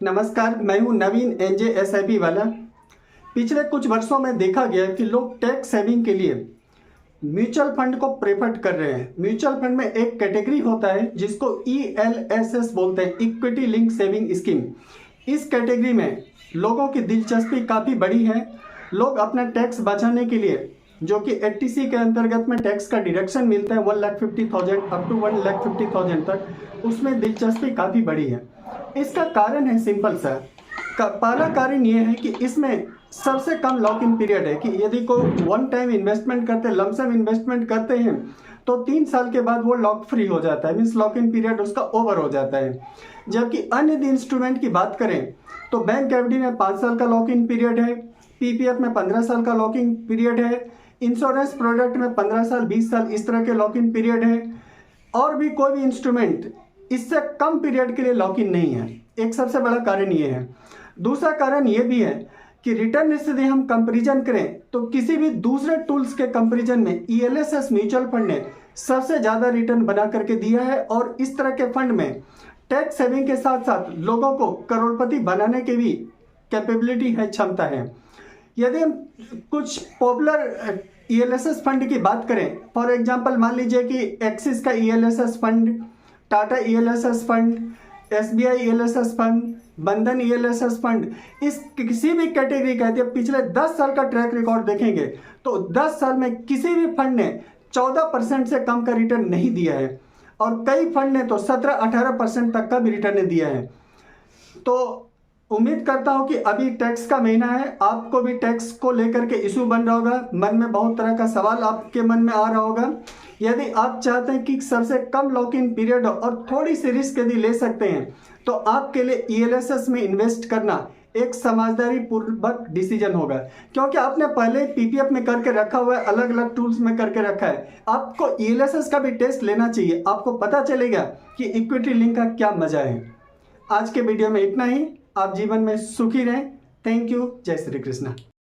नमस्कार, मैं हूं नवीन एनजे एसआईपी वाला। पिछले कुछ वर्षों में देखा गया कि लोग टैक्स सेविंग के लिए म्यूचुअल फंड को प्रेफर कर रहे हैं। म्यूचुअल फंड में एक कैटेगरी होता है जिसको ELSS बोलते हैं, इक्विटी लिंक सेविंग स्कीम। इस कैटेगरी में लोगों की दिलचस्पी काफ़ी बड़ी है। लोग अपना टैक्स बचाने के लिए, जो कि 80C के अंतर्गत में टैक्स का डिडक्शन मिलता है 1,50,000 अप टू 1,50,000 तक, उसमें दिलचस्पी काफ़ी बड़ी है। इसका कारण है सिंपल सा। पहला कारण ये है कि इसमें सबसे कम लॉक इन पीरियड है कि यदि कोई वन टाइम इन्वेस्टमेंट करते, लमसम इन्वेस्टमेंट करते हैं तो 3 साल के बाद वो लॉक फ्री हो जाता है, मीन्स लॉक इन पीरियड उसका ओवर हो जाता है। जबकि अन्य इंस्ट्रूमेंट की बात करें तो बैंक एफडी में 5 साल का लॉक इन पीरियड है, PPF में 15 साल का लॉक इन पीरियड है, इंश्योरेंस प्रोडक्ट में 15 साल 20 साल इस तरह के लॉक इन पीरियड है। और भी कोई भी इंस्ट्रूमेंट इससे कम पीरियड के लिए लॉक इन नहीं है। एक सबसे बड़ा कारण ये है। दूसरा कारण ये भी है कि रिटर्न से यदि हम कंपैरिजन करें तो किसी भी दूसरे टूल्स के कंपैरिजन में ELSS म्यूचुअल फंड ने सबसे ज़्यादा रिटर्न बना करके दिया है। और इस तरह के फंड में टैक्स सेविंग के साथ साथ लोगों को करोड़पति बनाने की भी कैपेबिलिटी है, क्षमता है। यदि हम कुछ पॉपुलर ELSS फंड की बात करें, फॉर एग्जांपल मान लीजिए कि एक्सिस का ELSS fund, Tata ELSS fund, SBI ELSS fund, बंधन ELSS फंड, इस किसी भी कैटेगरी का यदि पिछले 10 साल का ट्रैक रिकॉर्ड देखेंगे तो 10 साल में किसी भी फंड ने 14% से कम का रिटर्न नहीं दिया है। और कई फंड ने तो 17-18% तक का भी रिटर्न दिया है। तो उम्मीद करता हूं कि अभी टैक्स का महीना है, आपको भी टैक्स को लेकर के इशू बन रहा होगा, मन में बहुत तरह का सवाल आपके मन में आ रहा होगा। यदि आप चाहते हैं कि सबसे कम लॉक इन पीरियड और थोड़ी सी रिस्क यदि ले सकते हैं तो आपके लिए ELSS में इन्वेस्ट करना एक समझदारी पूर्वक डिसीजन होगा, क्योंकि आपने पहले PPF में करके रखा हुआ है, अलग अलग टूल्स में करके रखा है। आपको ELSS का भी टेस्ट लेना चाहिए, आपको पता चलेगा कि इक्विटी लिंक का क्या मजा है। आज के वीडियो में इतना ही। आप जीवन में सुखी रहें। Thank you. जय श्री कृष्ण।